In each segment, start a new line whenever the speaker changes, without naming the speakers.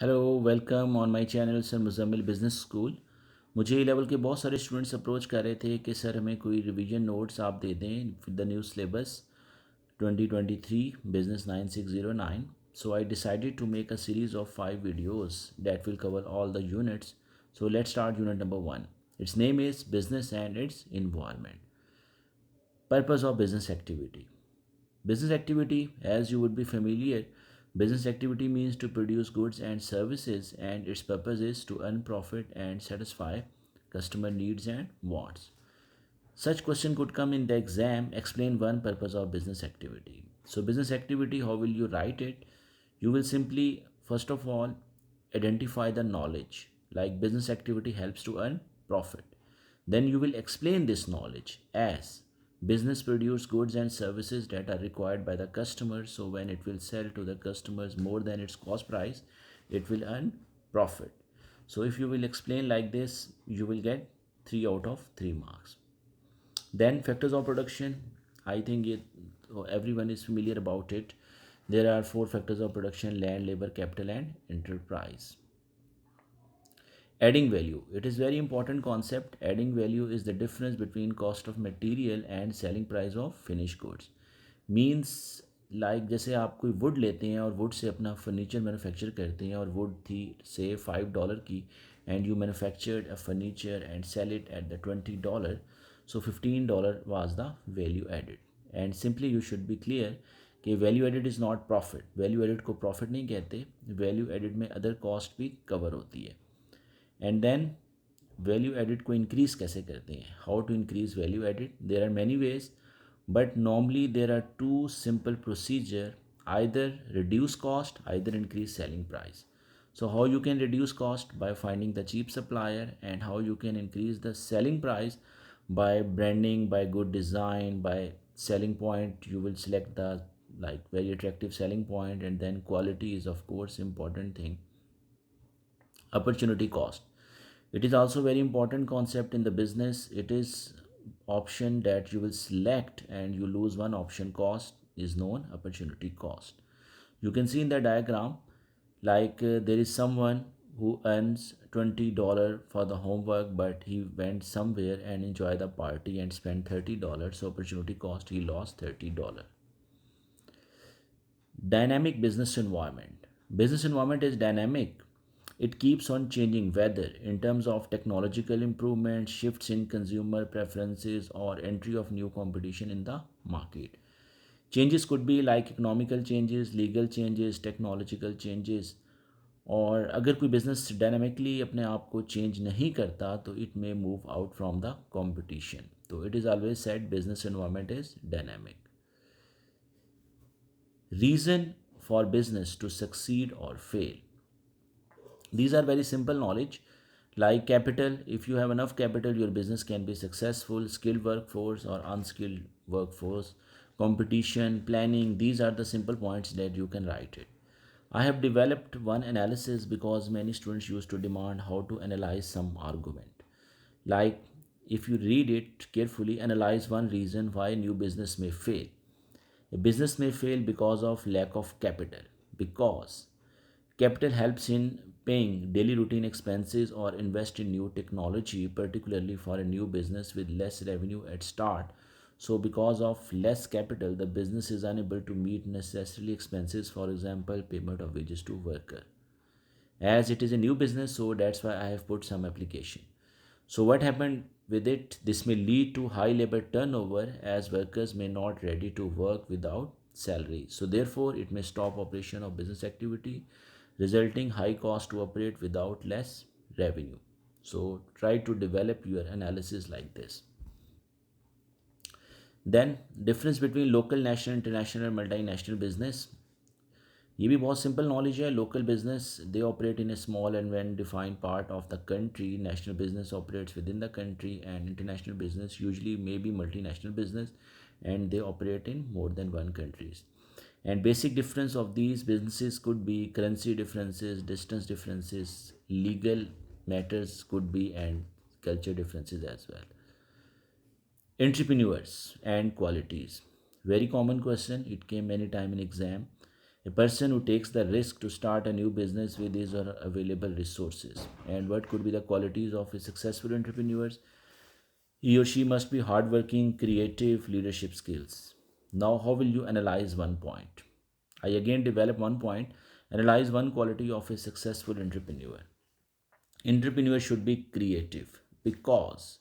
Hello welcome on my channel sir Muzammil business school. मुझे ए level के बहुत सारे स्टूडेंट्स अप्रोच कर रहे थे कि सर हमें कोई रिवीजन नोट्स आप दे दें with the new syllabus 2023 business 9609। So I decided to make a series of 5 videos that will cover all the units. So let's start unit number 1. Its name is business and its environment. Purpose of business activity. Business activity, as you would be familiar, business activity means to produce goods and services, and its purpose is to earn profit and satisfy customer needs and wants. Such question could come in the exam. Explain one purpose of business activity. So, business activity, how will you write it? You will simply, first of all, identify the knowledge. Like business activity helps to earn profit. Then you will explain this knowledge as business produce goods and services that are required by the customer. So when it will sell to the customers more than its cost price, it will earn profit. So if you will explain like this, you will get 3 out of 3 marks. Then factors of production, I think everyone is familiar about it. There are 4 factors of production: land, labor, capital, and enterprise. Adding value, it is very important concept. Adding value is the difference between cost of material and selling price of finished goods. Means like जैसे आप कोई would लेते हैं और would say अपना furniture manufacture करते हैं और वुड थी से $5 की and you manufactured a furniture and sell it at the $20. So $15 was the value added. And simply you should be clear कि value added is not profit. Value added को profit नहीं कहते. वैल्यू एडिड में other cost भी cover होती है. And then value added को increase कैसे करते हैं? How to increase value added? There are many ways, but normally there are two simple procedure: either reduce cost, either increase selling price. So how you can reduce cost? By finding the cheap supplier. And how you can increase the selling price? By branding, by good design, by selling point. You will select the like very attractive selling point, and then quality is of course important thing. Opportunity cost, it is also very important concept in the business. It is option that you will select and you lose one option, cost is known opportunity cost. You can see in the diagram like there is someone who earns $20 for the homework, but he went somewhere and enjoy the party and spent $30. So opportunity cost, he lost $30. Dynamic business environment. Business environment is dynamic. It keeps on changing, whether in terms of technological improvement, shifts in consumer preferences, or entry of new competition in the market. Changes could be like economical changes, legal changes, technological changes. और अगर कोई business dynamically अपने आप को change नहीं करता तो it may move out from the competition. तो it is always said business environment is dynamic. Reason for business to succeed or fail. These are very simple knowledge. Like capital, if you have enough capital, your business can be successful. Skilled workforce or unskilled workforce. Competition, planning, these are the simple points that you can write it. I have developed one analysis because many students used to demand how to analyze some argument. Like if you read it carefully, analyze one reason why new business may fail. A business may fail because of lack of capital. Because capital helps in paying daily routine expenses or invest in new technology, particularly for a new business with less revenue at start. So because of less capital, the business is unable to meet necessary expenses, for example, payment of wages to worker. As it is a new business, so that's why I have put some application. So what happened with it? This may lead to high labor turnover as workers may not ready to work without salary. So therefore it may stop operation of business activity, resulting high cost to operate without less revenue. So try to develop your analysis like this. Then difference between local, national, international and multinational business. ये भी बहुत simple knowledge है. Local business they operate in A small and when defined part of the country. National business operates with in the country. And international business usually may be multi national business and they operate in more than one countries. And basic difference of these businesses could be currency differences, distance differences, legal matters could be, and culture differences as well. Entrepreneurs and qualities, very common question, it came many time in exam. A person who takes the risk to start a new business with his or her available resources. And what could be the qualities of a successful entrepreneurs? He or she must be hardworking, creative, leadership skills. Now, how will you analyze one point? I again develop one point. Analyze one quality of a successful entrepreneur. Entrepreneur should be creative because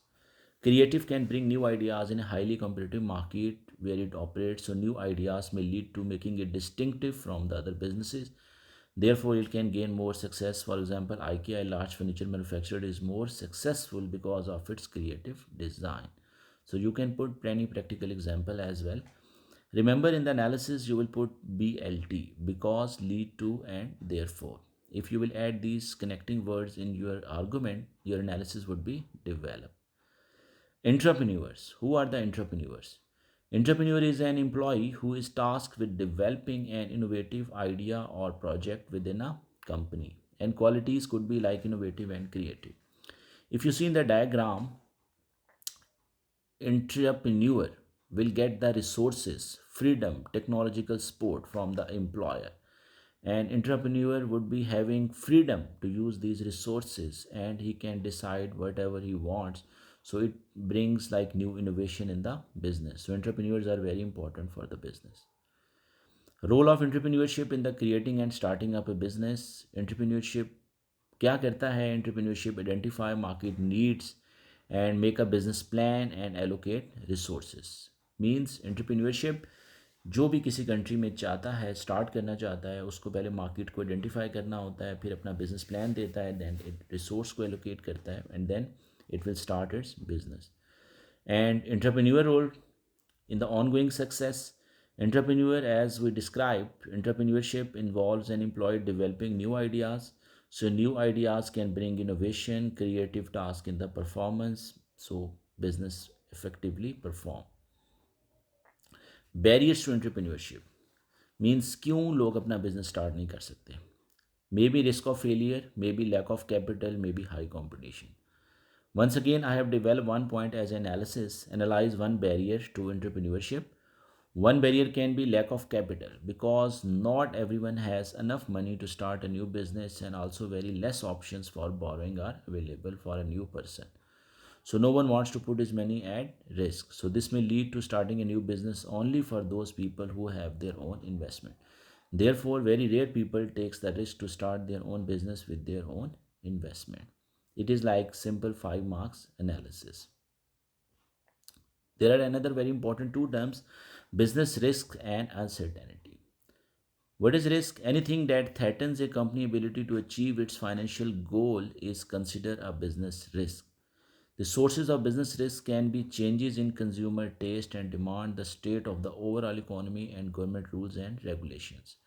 creative can bring new ideas in a highly competitive market where it operates, so new ideas may lead to making it distinctive from the other businesses. Therefore, it can gain more success. For example, IKEA, a large furniture manufacturer, is more successful because of its creative design. So you can put any practical example as well. Remember, in the analysis, you will put BLT, because, lead to, and therefore. If you will add these connecting words in your argument, your analysis would be developed. Entrepreneurs. Who are the entrepreneurs? Entrepreneur is an employee who is tasked with developing an innovative idea or project within a company. And qualities could be like innovative and creative. If you see in the diagram, entrepreneur will get the resources, freedom, technological support from the employer. And entrepreneur would be having freedom to use these resources and he can decide whatever he wants. So it brings like new innovation in the business. So entrepreneurs are very important for the business. Role of entrepreneurship in the creating and starting up a business. Entrepreneurship क्या करता है? Entrepreneurship identify market needs and make a business plan and allocate resources. Means entrepreneurship जो भी किसी country में चाहता है, start करना चाहता है, उसको पहले मार्केट को आइडेंटिफाई करना होता है, फिर अपना बिजनेस प्लान देता है, देन रिसोर्स को एलोकेट करता है, and then it will start its business. And entrepreneur role in the ongoing success. Entrepreneur, as we described, entrepreneurship involves an employee developing new ideas. So new ideas can bring innovation, creative task in the performance, so business effectively perform. Barriers to entrepreneurship means क्यों लोग अपना business start नहीं कर सकते. May be risk of failure, may be lack of capital, may be high competition. Once again, I have developed one point as analysis. Analyze one barrier to entrepreneurship. One barrier can be lack of capital because not everyone has enough money to start a new business, and also very less options for borrowing are available for a new person. So no one wants to put his money at risk. So this may lead to starting a new business only for those people who have their own investment. Therefore, very rare people takes the risk to start their own business with their own investment. It is like simple 5 marks analysis. There are another very important two terms: business risk and uncertainty. What is risk? Anything that threatens a company's ability to achieve its financial goal is considered a business risk. The sources of business risk can be changes in consumer taste and demand, the state of the overall economy, and government rules and regulations.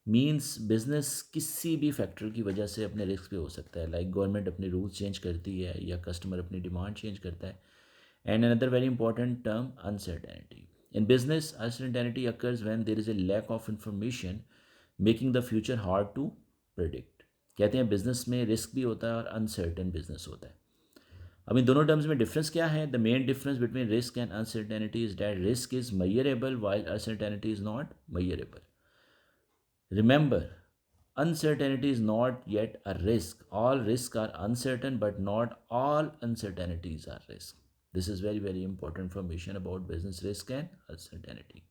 Means business किसी भी factor की वजह से अपने risk पे हो सकता है, लाइक गवर्नमेंट अपने रूल्स चेंज करती है या कस्टमर अपनी डिमांड चेंज करता है. And another very important term, uncertainty. In business, uncertainty occurs when there is a lack of information, making the future hard to predict. कहते हैं बिजनेस में रिस्क भी होता है और अनसर्टेन बिजनेस होता है. अब इन दोनों टर्म्स में डिफरेंस क्या है? The main difference between risk and uncertainty is that risk is measurable while uncertainty is not measurable. Remember, uncertainty is not yet a risk. All risks are uncertain, but not all uncertainties are risk. This is very, very important information about business risk and uncertainty.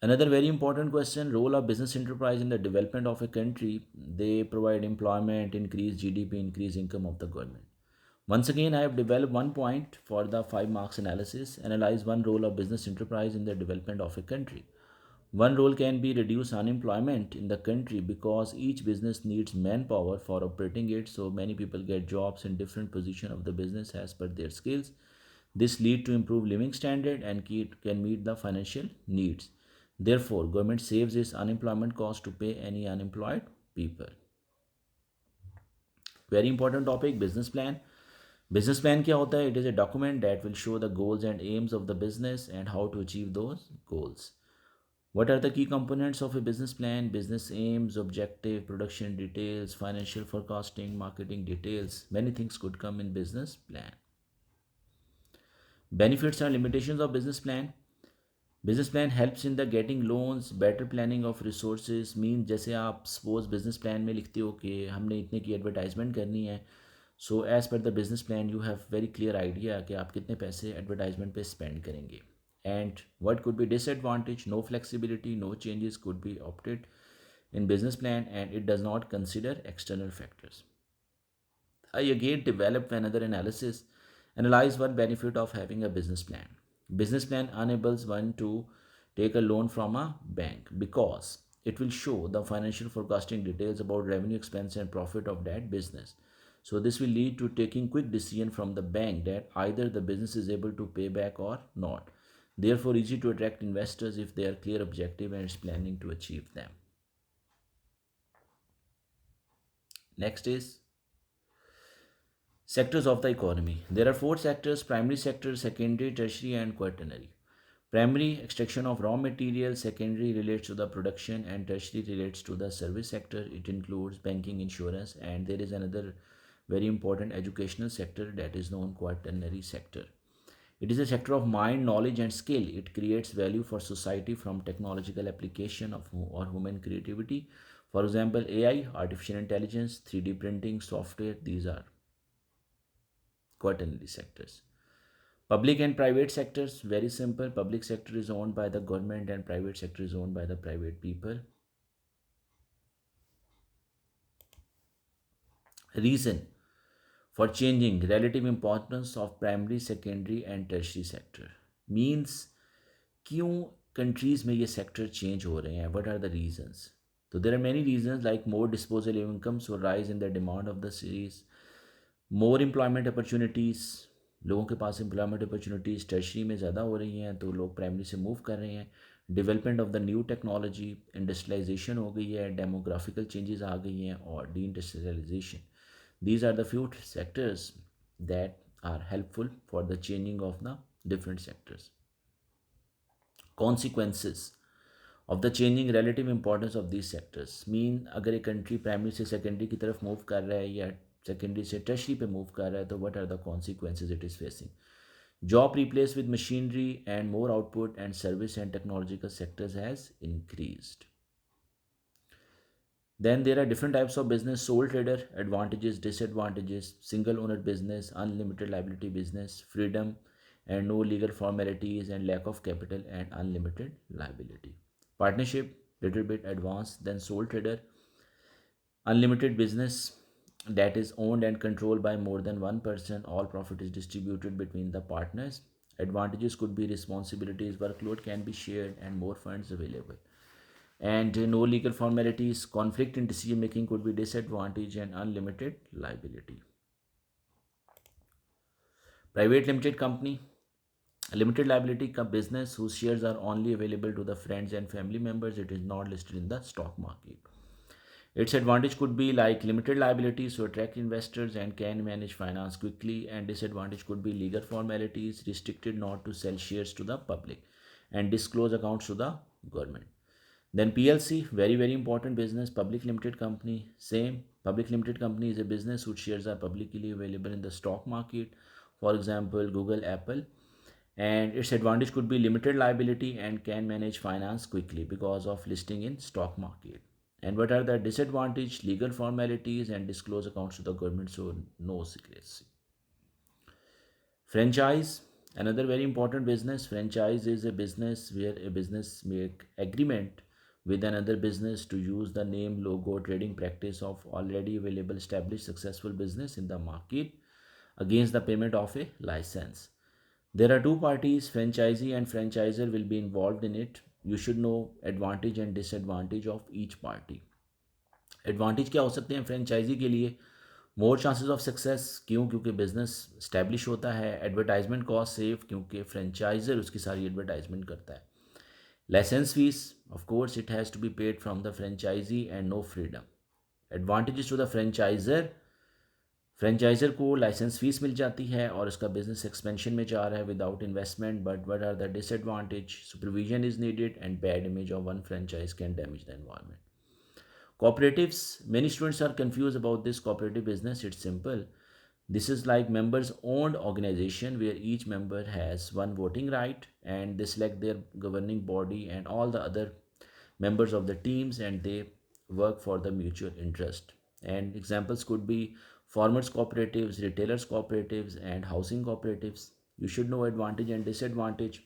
Another very important question: role of business enterprise in the development of a country. They provide employment, increase GDP, increase income of the government. Once again, I have developed one point for the 5 marks analysis. Analyze one role of business enterprise in the development of a country. One role can be reduce unemployment in the country because each business needs manpower for operating it, so many people get jobs in different position of the business as per their skills. This lead to improved living standard and can meet the financial needs. Therefore, government saves its unemployment cost to pay any unemployed people. Very important topic, business plan. Business plan क्या होता है? It is a document that will show the goals and aims of the business and how to achieve those goals. What are the key components of a business plan? Business aims, objective, production details, financial forecasting, marketing details. Many things could come in business plan. Benefits and limitations of business plan. Business plan helps in the getting loans, better planning of resources mean जैसे आप suppose business plan में लिखते हो कि हमने इतने की advertisement करनी है, so as per the business plan you have very clear idea कि आप कितने पैसे एडवर्टाइजमेंट पे स्पेंड करेंगे. And what could be disadvantage, no flexibility, no changes could be opted in business plan and it does not consider external factors. I again developed another analysis, analyze one benefit of having a business plan. Business plan enables one to take a loan from a bank because it will show the financial forecasting details about revenue, expense and profit of that business. So this will lead to taking quick decision from the bank that either the business is able to pay back or not. Therefore easy to attract investors if they are clear objective and is planning to achieve them. Next is sectors of the economy. There are four sectors: primary sector, secondary, tertiary, and quaternary. Primary, extraction of raw material, secondary relates to the production, and tertiary relates to the service sector. It includes banking, insurance, and there is another very important educational sector that is known quaternary sector. It is a sector of mind, knowledge, and skill. It creates value for society from technological application of or human creativity. For example, AI, artificial intelligence, 3D printing, software, these are quaternary sectors. Public and private sectors, very simple. Public sector is owned by the government and private sector is owned by the private people. Reason for changing relative importance of primary, secondary and tertiary sector means क्यों countries में ये sector change हो रहे हैं, what are the reasons. तो there are many reasons like more disposal incomes और rise in the demand of the series, more employment opportunities, लोगों के पास एम्प्लॉयमेंट अपॉर्चुनिटीज़ टर्शरी में ज़्यादा हो रही हैं तो लोग प्राइमरी से मूव कर रहे हैं. Development of the new technology, industrialization हो गई है, डेमोग्राफिकल चेंजेस आ गई हैं और deindustrialization. These are the few sectors that are helpful for the changing of the different sectors. Consequences of the changing relative importance of these sectors mean अगर एक country primary से secondary की तरफ move कर रहा है या secondary से टर्शरी पे मूव कर रहा है तो what are the consequences it is facing. Job replace with machinery and more output and service and technological sectors has increased. Then there are different types of business: sole trader, advantages, disadvantages, single owner business, unlimited liability business, freedom and no legal formalities, and lack of capital and unlimited liability. Partnership, little bit advanced. Then sole trader, unlimited business that is owned and controlled by more than one person. All profit is distributed between the partners. Advantages could be responsibilities, workload can be shared, and more funds available. And no legal formalities, conflict in decision making could be disadvantage, and unlimited liability. Private limited company, limited liability का business whose shares are only available to the friends and family members. It is not listed in the stock market. Its advantage could be like limited liability, so attract investors and can manage finance quickly, and disadvantage could be legal formalities, restricted not to sell shares to the public and disclose accounts to the government. Then PLC, very very important business. Public limited company, same. Public limited company is a business whose shares are publicly available in the stock market. For example, Google, Apple. And its advantage could be limited liability and can manage finance quickly because of listing in stock market. And what are the disadvantage? Legal formalities and disclose accounts to the government, so no secrecy. Franchise, another very important business. Franchise is a business where a business make agreement with another business to use the name, logo, trading practice of already available established successful business in the market against the payment of a license. There are two parties, franchisee and franchisor will be involved in it. You should know advantage and disadvantage of each party. Advantage क्या हो सकते हैं franchise के लिए? More chances of success, क्यों? क्योंकि business establish होता है. एडवर्टाइजमेंट कॉस्ट सेफ, क्योंकि फ्रेंचाइजर उसकी सारी एडवर्टाइजमेंट करता है. Licence fees, of course it has to be paid from the franchisee and no freedom. Advantages to the franchiser, franchiser को लाइसेंस फीस मिल जाती है और उसका बिजनेस एक्सपेंशन में जा रहा है without investment. But what are the disadvantage? Supervision is needed and bad image of one franchise can damage the environment. Cooperatives, many students are confused about this cooperative business. It's simple. This is like members owned organization where each member has one voting right and they select their governing body and all the other members of the teams and they work for the mutual interest. And examples could be farmers cooperatives, retailers cooperatives and housing cooperatives. You should know advantage and disadvantage.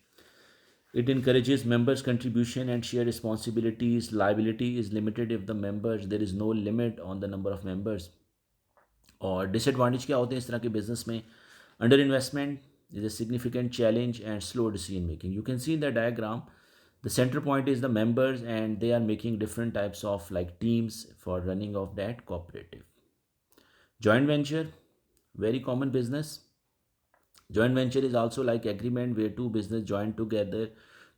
It encourages members contribution and share responsibilities. Liability is limited if the members, there is no limit on the number of members. और disadvantage क्या होते हैं इस तरह के business में? Under investment is a significant challenge and slow decision making. You can see in the diagram the center point is the members and they are making different types of like teams for running of that cooperative. Joint venture, very common business. Joint venture is also like agreement where two business join together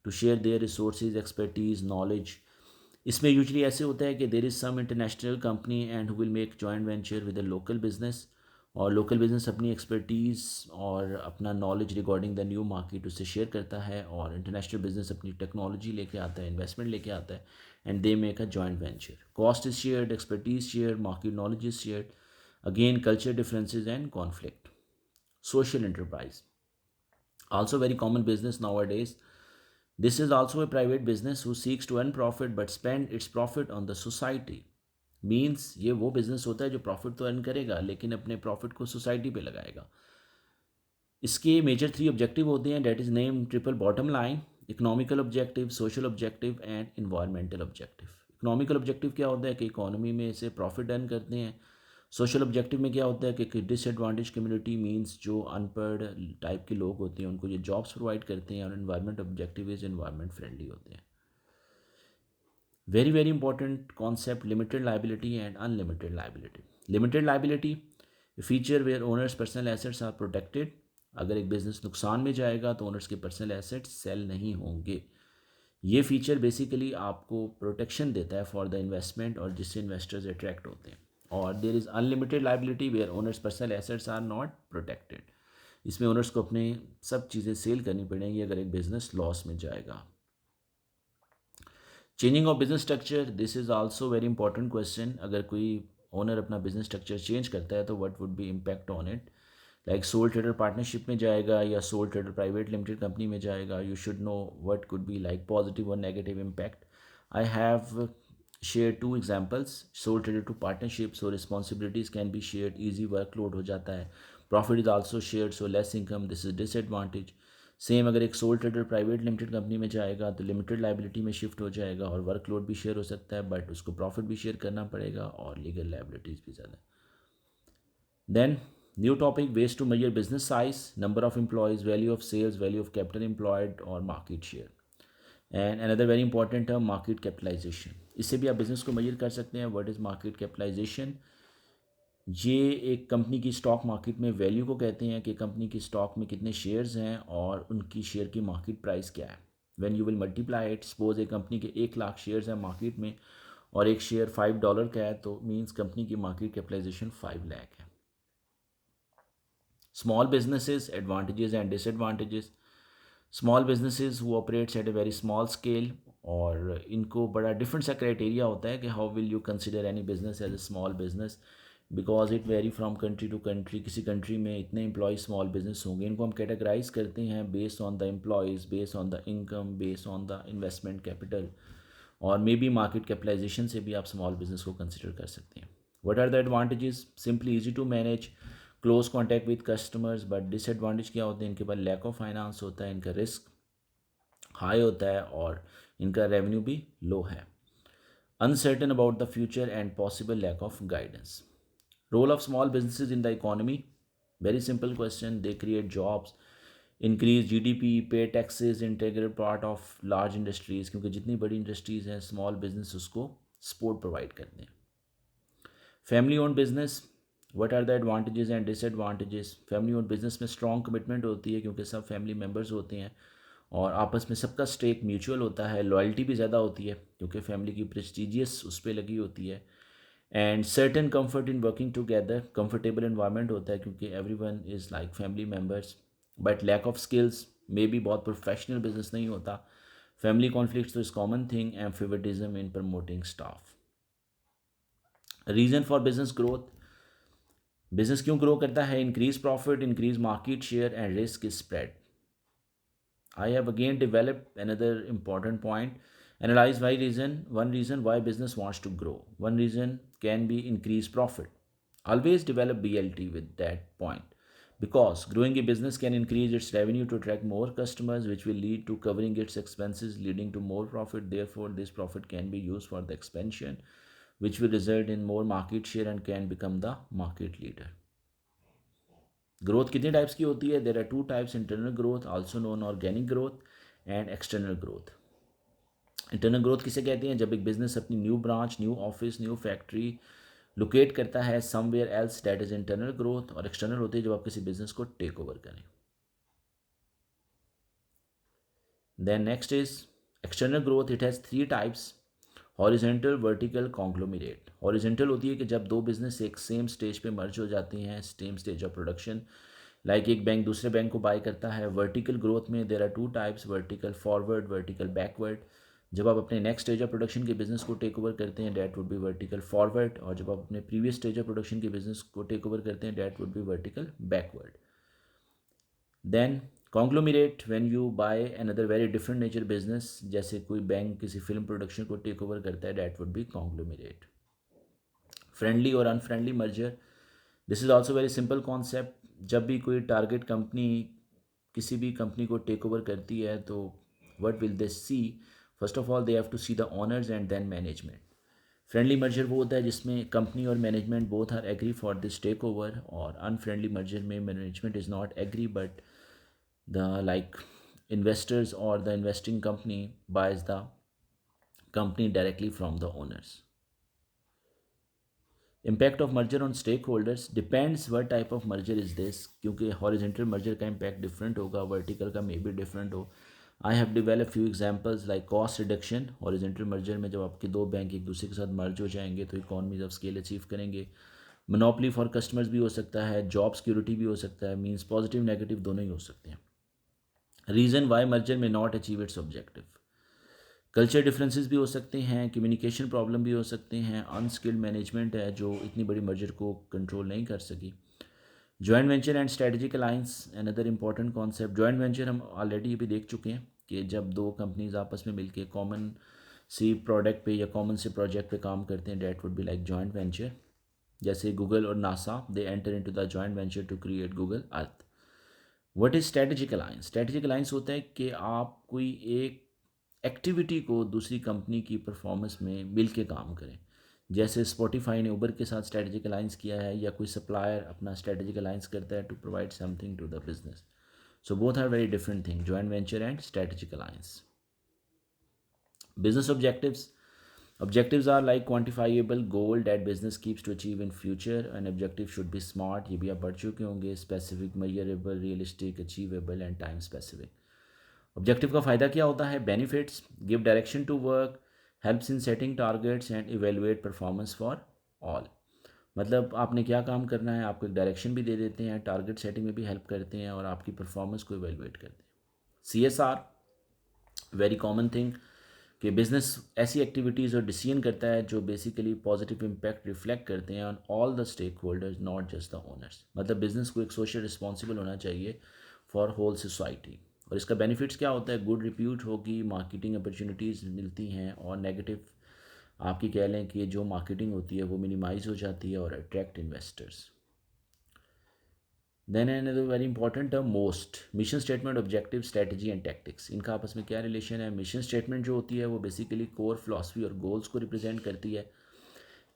to share their resources, expertise, knowledge. इसमें usually ऐसे होता है कि there is some international company and will make joint venture with a local business और local business अपनी expertise और अपना knowledge regarding the new market उससे शेयर करता है और इंटरनेशनल बिजनेस अपनी टेक्नोलॉजी लेके आता है, इन्वेस्टमेंट लेके आता है and they make a joint venture. Cost is shared, expertise shared, market knowledge is shared. Again culture differences and conflict. Social enterprise also very common business nowadays. This is also a private business who seeks to earn profit but spend its profit on the society. Means ये वो business होता है जो profit तो earn करेगा लेकिन अपने profit को सोसाइटी पे लगाएगा. इसके मेजर 3 ऑब्जेक्टिव होते हैं, that is name triple bottom line. Economical objective, social objective and environmental objective. Economical objective क्या होता है कि इकोनॉमी में से प्रॉफिट अर्न करते हैं. सोशल ऑब्जेक्टिव में क्या होता है कि डिसएडवांटेज कम्युनिटी मीन्स जो अनपढ़ टाइप के लोग होते हैं उनको ये जॉब्स प्रोवाइड करते हैं. और environment objective is environment friendly होते हैं. very important concept, limited liability and unlimited liability. Limited liability, a feature where owners personal assets are protected. अगर एक बिजनेस नुकसान में जाएगा तो ओनर्स के पर्सनल एसेट्स सेल नहीं होंगे. ये फीचर बेसिकली आपको प्रोटेक्शन देता है फॉर द इन्वेस्टमेंट और जिससे इन्वेस्टर्स अट्रैक्ट होते हैं. और देर इज़ unlimited liability where owners personal assets are not protected. इसमें ओनर्स को अपने सब चीज़ें सेल करनी पड़ेंगी अगर एक बिजनेस लॉस में जाएगा. Changing of business structure, this is also very important question. अगर कोई ओनर अपना बिजनेस स्ट्रक्चर चेंज करता है तो what would be impact on it. Like sole trader partnership में जाएगा या sole trader private limited company में जाएगा. You should know what could be like positive और negative impact. I have share 2 examples. Sole trader to partnership, so responsibilities can be shared, easy workload हो जाता है. Profit is also shared, so less income, this is disadvantage. Same अगर एक sole trader private limited company में जाएगा तो limited liability में shift हो जाएगा और वर्कलोड भी शेयर हो सकता है बट उसको प्रॉफिट भी शेयर करना पड़ेगा और लीगल लाइबिलिटीज़ भी ज़्यादा. Then new topic, ways to measure business size, number of employees, value of sales, value of capital employed और market share. And another very important term market capitalization. इससे भी आप बिजनेस को मेजर कर सकते हैं. What is market capitalization? ये एक कंपनी की स्टॉक मार्केट में वैल्यू को कहते हैं कि कंपनी की स्टॉक में कितने शेयर्स हैं और उनकी शेयर की मार्केट प्राइस क्या है. When you will multiply it, suppose एक कंपनी के 1 लाख शेयर्स हैं मार्केट में और एक शेयर $5 का है तो मीन्स कंपनी की मार्केट कैपिटलाइजेशन 5 लाख है. Small businesses, advantages and disadvantages. Small businesses who operates at a very small scale और इनको बड़ा डिफरेंट सा क्राइटेरिया होता है कि how will you consider any business as a small business because it vary from country to country. किसी country में इतने एम्प्लॉयज़ स्मॉल बिजनेस होंगे. इनको हम कैटेगराइज करते हैं based on the employees, based on the income, based on the investment capital और may be market capitalisation से भी आप स्मॉल बिजनेस को कंसिडर कर सकते हैं. What are the advantages? Simply easy to manage, close contact with customers. But disadvantage क्या होते हैं? इनके पास लैक ऑफ फाइनेंस होता है, इनका रिस्क हाई होता है और इनका रेवेन्यू भी लो है. Uncertain about the future and possible lack of guidance. Role of small businesses in the economy, very simple question. They create jobs, increase GDP, pay taxes, integral part of large industries. क्योंकि जितनी बड़ी industries हैं small business उसको support provide करते हैं. Family own business, what are the advantages and disadvantages? Family own business में strong commitment होती है क्योंकि सब फैमिली मेम्बर्स होते हैं और आपस में सबका स्टेक म्यूचुअल होता है. लॉयल्टी भी ज़्यादा होती है क्योंकि फैमिली की प्रेस्टिजियस उस पर लगी होती है. And certain comfort in working together, comfortable environment होता है क्योंकि every one is like family members. But lack of skills, may be बहुत प्रोफेशनल बिजनेस नहीं होता. फैमिली कॉन्फ्लिक्ट तो is common thing and favouritism in promoting staff. Reason for business growth, business क्यों grow करता है? Increase profit, increase market share and risk is spread. I have again developed another important point. Analyze why reason. One reason why business wants to grow. One reason can be increased profit. Always develop BLT with that point. Because growing a business can increase its revenue to attract more customers, which will lead to covering its expenses, leading to more profit. Therefore, this profit can be used for the expansion, which will result in more market share and can become the market leader. Growth कितने types की होती है? There are two types: internal growth also known organic growth and external growth. Internal growth किसे कहते हैं? जब एक business अपनी new branch, new office, new factory locate करता है somewhere else, that is internal growth. और एक्सटर्नल होती है जब आप किसी बिजनेस को टेक ओवर करें. Then next is external growth. It has three types: horizontal, vertical, conglomerate. Horizontal होती है कि जब दो बिजनेस एक सेम स्टेज पे मर्ज हो जाती हैं, same stage of production, like एक बैंक दूसरे बैंक को बाय करता है. वर्टिकल ग्रोथ में there are two types: vertical forward, vertical backward. जब आप अपने नेक्स्ट स्टेज ऑफ प्रोडक्शन के बिजनेस को टेक ओवर करते हैं, that would be vertical forward. और जब आप अपने प्रीवियस स्टेज ऑफ प्रोडक्शन के बिजनेस को टेक ओवर करते हैं, that would be vertical backward. Then conglomerate, when you buy another very different nature business, जैसे कोई बैंक किसी फिल्म प्रोडक्शन को टेक ओवर करता है, that would be conglomerate. Friendly और unfriendly merger. This is also very simple concept. जब भी कोई टारगेट कंपनी किसी भी कंपनी को टेक ओवर करती है तो what will they see? First of all they have to see the owners and then management. Friendly merger वो होता है जिसमें कंपनी और management both are agree for this take over. और अनफ्रेंडली मर्जर में management is not agree but the like investors or the investing company buys the company directly from the owners. Impact of merger on stakeholders depends what type of merger is this, क्योंकि horizontal merger का impact different होगा, vertical का may be different हो. I have developed few examples like cost reduction. horizontal merger में जब आपके दो bank एक दूसरे के साथ merge हो जाएंगे तो economies of scale achieve करेंगे. monopoly for customers भी हो सकता है, job security भी हो सकता है, means positive negative दोनों ही हो सकते हैं. रीज़न वाई मर्जर में not achieve it's objective. Culture differences भी हो सकते हैं, कम्युनिकेशन प्रॉब्लम भी हो सकते हैं, अनस्किल्ड मैनेजमेंट है जो इतनी बड़ी मर्जर को कंट्रोल नहीं कर सकी. Joint venture and strategic alliance, another important concept. Joint venture हम ऑलरेडी भी देख चुके हैं कि जब दो कंपनीज आपस में मिलकर कॉमन सी प्रोडक्ट पे या कॉमन से प्रोजेक्ट पे काम करते हैं, that would be like joint venture. जैसे गूगल और NASA, they enter into the joint venture to create Google Earth. What is strategic alliance? Strategic alliance होता है कि आप कोई एक एक्टिविटी को दूसरी कंपनी की परफॉर्मेंस में मिल के काम करें. जैसे स्पॉटिफाई ने उबर के साथ स्ट्रेटेजिक अलायंस किया है, या कोई सप्लायर अपना स्ट्रेटेजिक अलायंस करता है to provide something to the business. So both are very different thing, joint venture and strategic alliance. Business objectives. Objectives are like quantifiable goal that business keeps to achieve in future. An objective should be smart, ये भी आप पढ़ चुके होंगे. Specific, measurable, realistic, achievable and time specific. Objective का फ़ायदा क्या होता है? Benefits: give direction to work, helps in setting targets and evaluate performance for all. मतलब आपने क्या काम करना है, आपको एक डायरेक्शन भी दे देते हैं, टारगेट सेटिंग में भी हेल्प करते हैं और आपकी परफॉर्मेंस को इवेलुएट करते हैं. CSR, वेरी कॉमन थिंग कि बिजनेस ऐसी एक्टिविटीज़ और डिसीजन करता है जो बेसिकली पॉजिटिव इम्पैक्ट रिफ्लेक्ट करते हैं on all the stakeholders, not just the owners. मतलब बिजनेस को एक सोशल रिस्पॉन्सिबल होना चाहिए फॉर होल सोसाइटी. और इसका बेनिफिट्स क्या होता है? गुड रिप्यूट होगी, मार्केटिंग अपॉर्चुनिटीज़ मिलती हैं, और नेगेटिव आपकी कह लें कि जो मार्केटिंग होती है वो मिनिमाइज हो जाती है और attract investors. Then another very important term most, mission statement, objective, strategy and tactics. इनका आपस में क्या रिलेशन है? मिशन स्टेटमेंट जो होती है वो बेसिकली कोर फिलॉसफी और गोल्स को रिप्रेजेंट करती है,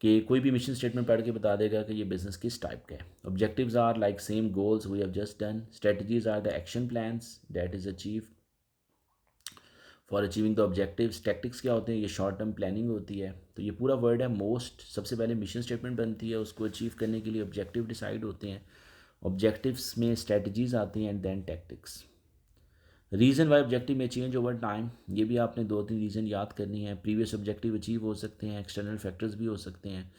कि कोई भी मिशन स्टेटमेंट पढ़ के बता देगा कि ये बिजनेस किस टाइप का है. Objectives are like same goals we have just done. Strategies are the action plans that is achieve for achieving the objectives. Tactics क्या होते हैं? ये शॉर्ट टर्म प्लानिंग होती है. तो ये पूरा वर्ड है मोस्ट. सबसे पहले मिशन स्टेटमेंट बनती है, उसको अचीव करने के लिए ऑब्जेक्टिव डिसाइड होते हैं, ऑब्जेक्टिव्स में स्ट्रेटजीज आती हैं and then tactics. Reason why objective में चेंज ओवर टाइम, ये भी आपने दो तीन रीज़न याद करनी है. प्रीवियस ऑब्जेक्टिव अचीव हो सकते हैं, एक्सटर्नल फैक्टर्स भी हो सकते हैं.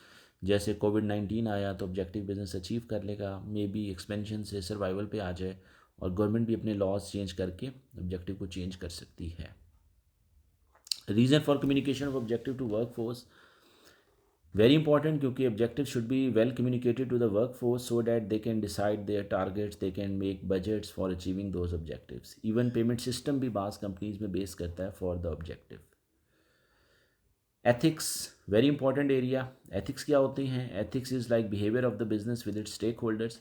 जैसे कोविड-19 आया तो ऑब्जेक्टिव बिजनेस अचीव कर लेगा, मे बी एक्सपेंशन से सर्वाइवल पे आ जाए, और गवर्नमेंट भी अपने लॉज चेंज करके ऑब्जेक्टिव को चेंज कर सकती है. Reason for communication of objective to workforce. Very important क्योंकि objectives should be well communicated to the workforce so that they can decide their targets, they can make budgets for achieving those objectives. Even payment system भी बाज़ companies में base करता है for the objective. Ethics, very important area. Ethics क्या होती हैं? Ethics is like behavior of the business with its stakeholders.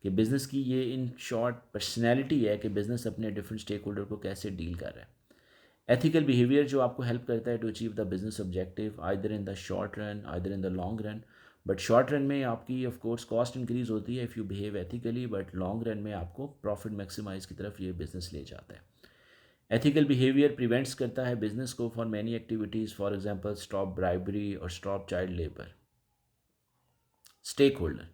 कि business की ये इन शॉर्ट पर्सनैलिटी है कि बिज़नेस अपने डिफरेंट स्टेक होल्डर को कैसे डील कर रहा है. एथिकल बिहेवियर जो आपको हेल्प करता है to achieve the business objective either in the short run either in the long run. But short run में आपकी ऑफ कोर्स कॉस्ट इंक्रीज होती है if you behave ethically, but long run में आपको प्रॉफिट मैक्सिमाइज की तरफ ये business ले जाता है. एथिकल बिहेवियर प्रिवेंट्स करता है बिजनेस को for many activities, for example stop bribery और stop child labour. Stakeholder,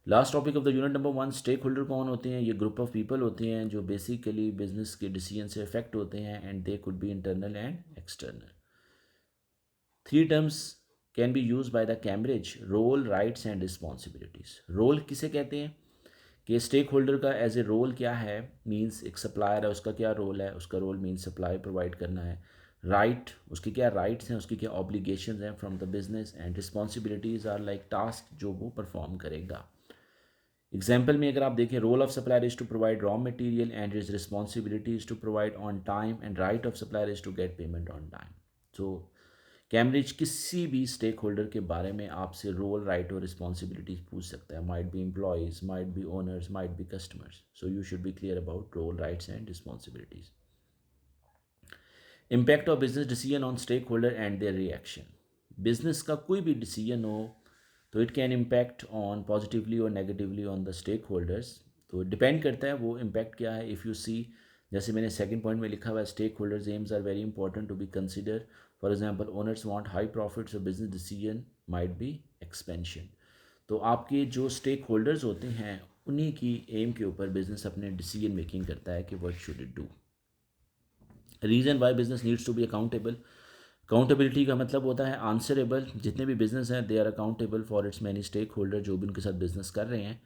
last topic of the unit number 1. Stakeholder कौन होते हैं? ये ग्रुप ऑफ पीपल होते हैं जो बेसिकली बिजनेस के डिसीजन से इफेक्ट होते हैं and they could be internal and external. 3 terms can be use by the Cambridge: role, rights and responsibilities. Role किसे कहते हैं कि स्टेक होल्डर का एज ए रोल क्या है? मीन्स एक सप्लायर है, उसका क्या रोल है? उसका रोल मीन्स सप्लाई प्रोवाइड करना है. राइट, उसके क्या राइट्स हैं, उसकी क्या ऑब्लिगेशंस हैं from the business. And responsibilities are like task जो वो परफॉर्म करेगा. एग्जाम्पल में अगर आप देखें, role of supplier is to provide raw material and is responsibility is to provide on time and right of supplier is to get payment on time. So Cambridge किसी भी stake holder के बारे में आपसे रोल, राइट और responsibilities पूछ सकता है. Might be employees, might be owners, might be customers. So you should be clear about role, rights and responsibilities. Impact of business decision on stakeholder and their reaction. Business का कोई भी decision हो तो it can impact on positively और negatively on the stakeholders. तो depend करता है वो इम्पैक्ट क्या है. इफ़ यू सी, जैसे मैंने सेकंड पॉइंट में लिखा हुआ है, stakeholders aims are very important to be consider. For example, owners want high profits और business decision might be expansion. तो आपके जो स्टेक होल्डर्स होते हैं उन्हीं की एम के ऊपर बिजनेस अपने डिसीजन मेकिंग करता है कि what should it do. Reason why business needs to be accountable. Accountability का मतलब होता है आंसरेबल. जितने भी बिजनेस हैं they are accountable for its many stakeholder जो भी उनके साथ बिजनेस कर रहे हैं.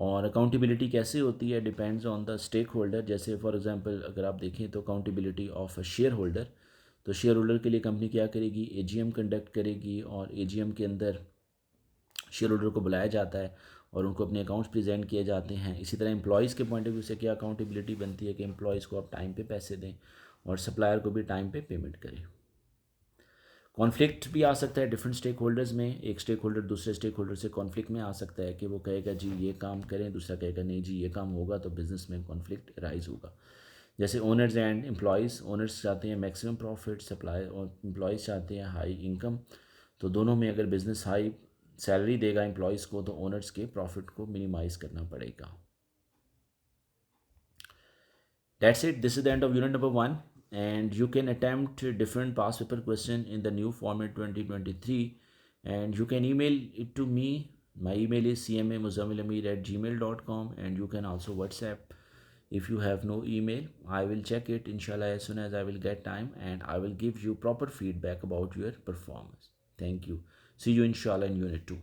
और अकाउंटेबिलिटी कैसे होती है? Depends on the stakeholder. जैसे फॉर एग्जांपल अगर आप देखें तो accountability of a shareholder, तो शेयर होल्डर के लिए कंपनी क्या करेगी? एजीएम कंडक्ट करेगी और एजीएम के अंदर शेयर होल्डर को बुलाया जाता है और उनको अपने अकाउंट्स प्रेजेंट किए जाते हैं. इसी तरह एम्प्लॉयज़ के पॉइंट ऑफ व्यू से क्या अकाउंटेबिलिटी बनती है कि एम्प्लॉयज़ को आप टाइम पे पैसे दें और सप्लायर को भी टाइम पे पेमेंट करें. कॉन्फ्लिक्ट भी आ सकता है डिफरेंट स्टेक होल्डर्स में. एक स्टेक होल्डर दूसरे स्टेक होल्डर से कॉन्फ्लिक्ट में आ सकता है कि वो कहेगा जी ये काम करें, दूसरा कहेगा नहीं जी ये काम होगा, तो बिजनेस में कॉन्फ्लिक्ट राइज होगा. जैसे ओनर्स एंड एम्प्लॉयज़. ओनर्स चाहते हैं मैक्सिमम प्रॉफिट, सप्लाई और एम्प्लॉयज़ चाहते हैं हाई इनकम. तो दोनों में अगर बिजनेस हाई सैलरी देगा एम्प्लॉयज़ को तो ओनर्स के प्रॉफिट को मिनिमाइज़ करना पड़ेगा. That's it. This is the end of unit number 1, and you can attempt different past paper question in the new format 2023, and you can email it to me. My email is cmamuzammilhamid@gmail.com, and you can also WhatsApp. If you have no email, I will check it inshallah as soon as I will get time, and I will give you proper feedback about your performance. Thank you. See you inshallah in unit 2.